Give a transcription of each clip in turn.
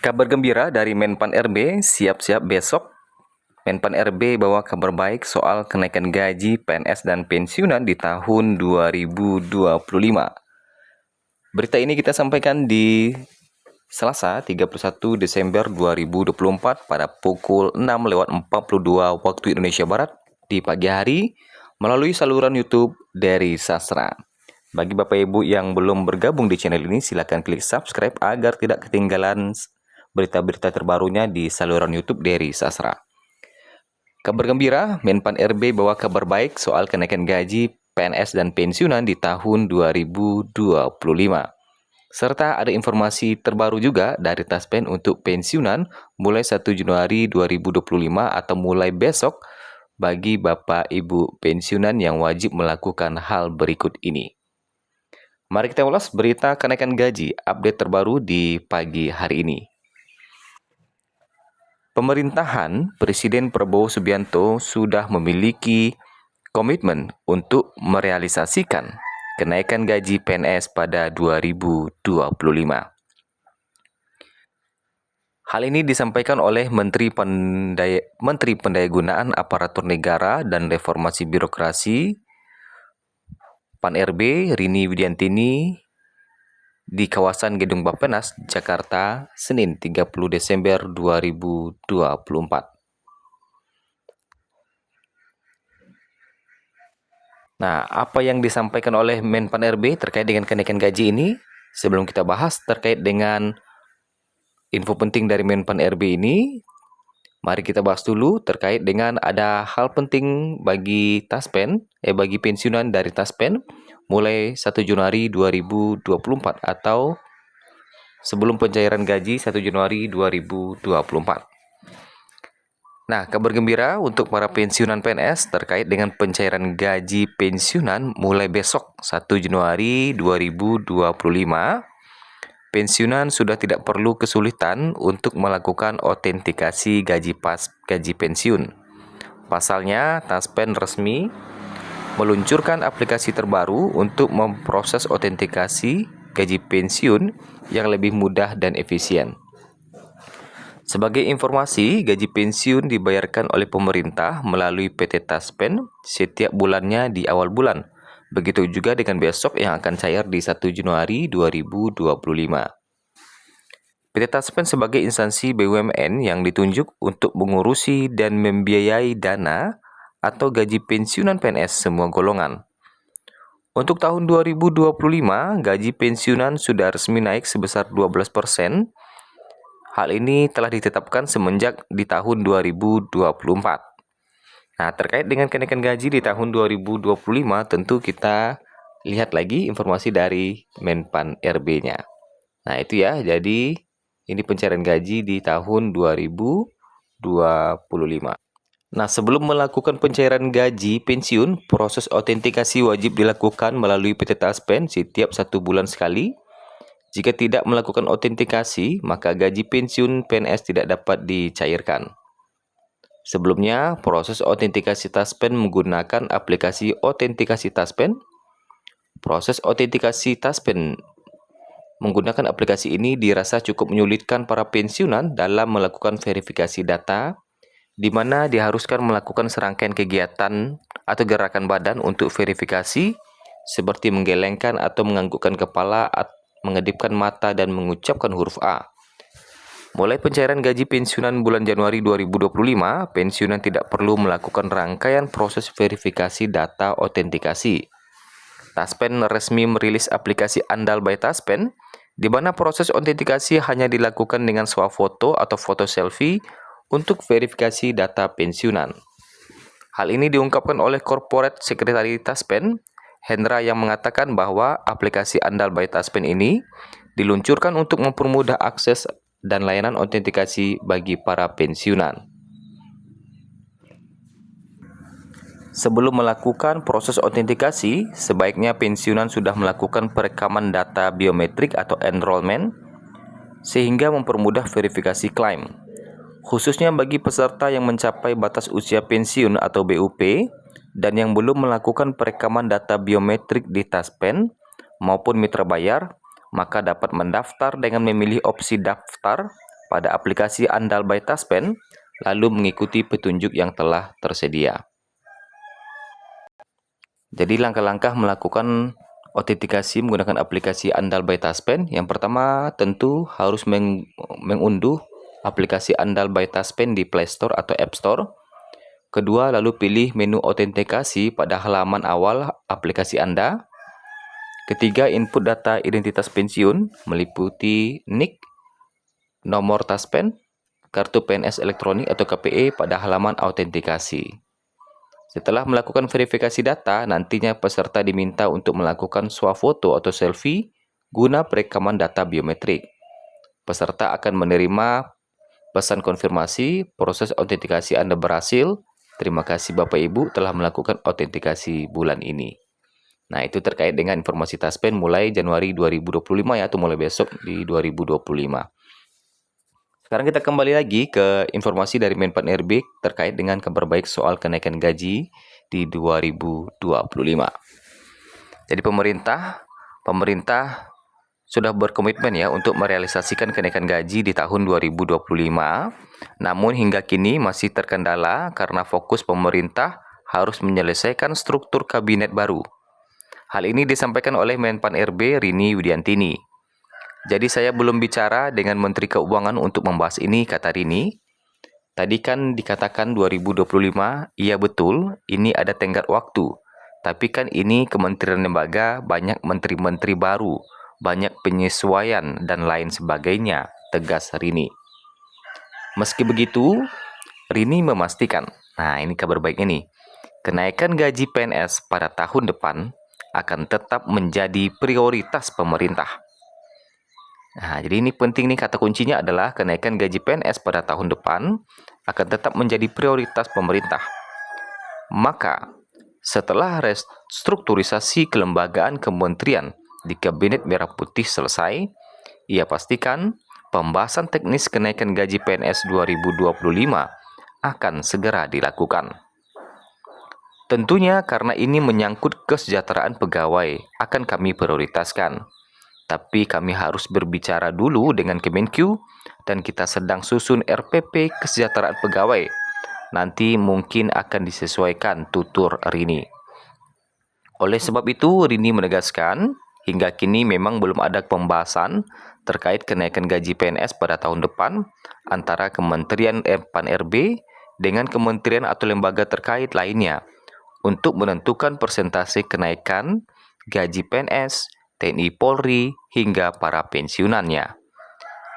Kabar gembira dari Menpan RB, siap-siap besok. Menpan RB bawa kabar baik soal kenaikan gaji PNS dan pensiunan di tahun 2025. Berita ini kita sampaikan di Selasa 31 Desember 2024 pada pukul 6:42 waktu Indonesia Barat di pagi hari melalui saluran YouTube dari Sastra. Bagi Bapak Ibu yang belum bergabung di channel ini, silakan klik subscribe agar tidak ketinggalan berita-berita terbarunya di saluran YouTube dari Sastra. Kabar gembira, Menpan RB bawa kabar baik soal kenaikan gaji PNS dan pensiunan di tahun 2025. Serta ada informasi terbaru juga dari Taspen untuk pensiunan mulai 1 Januari 2025 atau mulai besok bagi Bapak Ibu pensiunan yang wajib melakukan hal berikut ini. Mari kita ulas berita kenaikan gaji update terbaru di pagi hari ini. Pemerintahan Presiden Prabowo Subianto sudah memiliki komitmen untuk merealisasikan kenaikan gaji PNS pada 2025. Hal ini disampaikan oleh Menteri Pendayagunaan Aparatur Negara dan Reformasi Birokrasi PAN RB Rini Widiantini di kawasan Gedung Bappenas, Jakarta, Senin 30 Desember 2024. Nah, apa yang disampaikan oleh Menpan RB terkait dengan kenaikan gaji ini? Sebelum kita bahas terkait dengan info penting dari Menpan RB ini, mari kita bahas dulu terkait dengan ada hal penting bagi Taspen, bagi pensiunan dari Taspen mulai 1 Januari 2024 atau sebelum pencairan gaji 1 Januari 2024. Nah, kabar gembira untuk para pensiunan PNS terkait dengan pencairan gaji pensiunan mulai besok 1 Januari 2025. Pensiunan sudah tidak perlu kesulitan untuk melakukan autentikasi gaji pensiun. Pasalnya, Taspen resmi meluncurkan aplikasi terbaru untuk memproses autentikasi gaji pensiun yang lebih mudah dan efisien. Sebagai informasi, gaji pensiun dibayarkan oleh pemerintah melalui PT Taspen setiap bulannya di awal bulan. Begitu juga dengan besok yang akan cair di 1 Januari 2025. PT Taspen sebagai instansi BUMN yang ditunjuk untuk mengurusi dan membiayai dana atau gaji pensiunan PNS semua golongan. Untuk tahun 2025, gaji pensiunan sudah resmi naik sebesar 12%. Hal ini telah ditetapkan semenjak di tahun 2024. Nah, terkait dengan kenaikan gaji di tahun 2025, tentu kita lihat lagi informasi dari Menpan RB-nya. Nah, itu ya, jadi ini pencairan gaji di tahun 2025. Nah, sebelum melakukan pencairan gaji pensiun, proses autentikasi wajib dilakukan melalui PT Taspen setiap 1 bulan sekali. Jika tidak melakukan autentikasi, maka gaji pensiun PNS tidak dapat dicairkan. Sebelumnya, proses autentikasi Taspen menggunakan aplikasi autentikasi Taspen. Proses autentikasi Taspen menggunakan aplikasi ini dirasa cukup menyulitkan para pensiunan dalam melakukan verifikasi data, di mana diharuskan melakukan serangkaian kegiatan atau gerakan badan untuk verifikasi, seperti menggelengkan atau menganggukkan kepala, mengedipkan mata, dan mengucapkan huruf A. Mulai pencairan gaji pensiunan bulan Januari 2025, pensiunan tidak perlu melakukan rangkaian proses verifikasi data autentikasi. Taspen resmi merilis aplikasi Andal by Taspen, di mana proses autentikasi hanya dilakukan dengan swafoto atau foto selfie untuk verifikasi data pensiunan. Hal ini diungkapkan oleh Corporate Secretary Taspen, Hendra, yang mengatakan bahwa aplikasi Andal by Taspen ini diluncurkan untuk mempermudah akses dan layanan autentikasi bagi para pensiunan. Sebelum melakukan proses autentikasi, sebaiknya pensiunan sudah melakukan perekaman data biometrik atau enrollment, sehingga mempermudah verifikasi klaim. Khususnya bagi peserta yang mencapai batas usia pensiun atau BUP, dan yang belum melakukan perekaman data biometrik di Taspen maupun mitra bayar, maka dapat mendaftar dengan memilih opsi daftar pada aplikasi Andal by Taspen, lalu mengikuti petunjuk yang telah tersedia. Jadi langkah-langkah melakukan autentikasi menggunakan aplikasi Andal by Taspen. Yang pertama tentu harus mengunduh aplikasi Andal by Taspen di Play Store atau App Store. Kedua, lalu pilih menu autentikasi pada halaman awal aplikasi Anda. Ketiga, input data identitas pensiun meliputi NIK, nomor Taspen, kartu PNS elektronik atau KPE pada halaman autentikasi. Setelah melakukan verifikasi data, nantinya peserta diminta untuk melakukan swafoto atau selfie guna perekaman data biometrik. Peserta akan menerima pesan konfirmasi proses autentikasi Anda berhasil. Terima kasih Bapak Ibu telah melakukan autentikasi bulan ini. Nah, itu terkait dengan informasi Taspen mulai Januari 2025 ya, atau mulai besok di 2025. Sekarang kita kembali lagi ke informasi dari Menpan RB terkait dengan kabar baik soal kenaikan gaji di 2025. Jadi pemerintah sudah berkomitmen ya untuk merealisasikan kenaikan gaji di tahun 2025. Namun hingga kini masih terkendala karena fokus pemerintah harus menyelesaikan struktur kabinet baru. Hal ini disampaikan oleh Menpan RB Rini Widiantini. Jadi saya belum bicara dengan Menteri Keuangan untuk membahas ini, kata Rini. Tadi kan dikatakan 2025, iya betul, ini ada tenggat waktu. Tapi kan ini kementerian lembaga, banyak menteri-menteri baru, banyak penyesuaian dan lain sebagainya, tegas Rini. Meski begitu, Rini memastikan, nah ini kabar baiknya nih, kenaikan gaji PNS pada tahun depan akan tetap menjadi prioritas pemerintah. Nah, jadi ini penting nih, kata kuncinya adalah kenaikan gaji PNS pada tahun depan akan tetap menjadi prioritas pemerintah. Maka, setelah restrukturisasi kelembagaan kementerian di Kabinet Merah Putih selesai, ia pastikan pembahasan teknis kenaikan gaji PNS 2025 akan segera dilakukan. Tentunya karena ini menyangkut kesejahteraan pegawai, akan kami prioritaskan. Tapi kami harus berbicara dulu dengan Kemenq dan kita sedang susun RPP kesejahteraan pegawai. Nanti mungkin akan disesuaikan, tutur Rini. Oleh sebab itu, Rini menegaskan, hingga kini memang belum ada pembahasan terkait kenaikan gaji PNS pada tahun depan antara Kementerian Menpan RB dengan kementerian atau lembaga terkait lainnya untuk menentukan persentase kenaikan gaji PNS, TNI Polri, hingga para pensiunannya.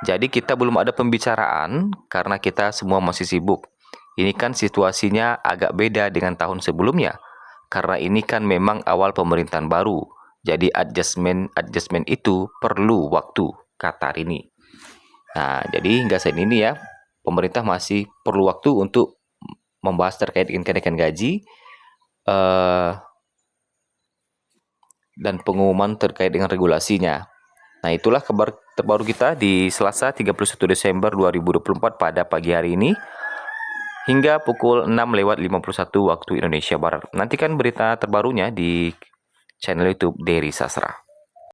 Jadi kita belum ada pembicaraan karena kita semua masih sibuk. Ini kan situasinya agak beda dengan tahun sebelumnya. Karena ini kan memang awal pemerintahan baru. Jadi adjustment itu perlu waktu, kata Rini. Nah, jadi hingga saat ini ya, pemerintah masih perlu waktu untuk membahas terkait dengan kenaikan gaji dan pengumuman terkait dengan regulasinya. Nah, itulah kabar terbaru kita di Selasa 31 Desember 2024 pada pagi hari ini hingga pukul 6:51 waktu Indonesia Barat. Nantikan berita terbarunya di channel YouTube Dery Sastra.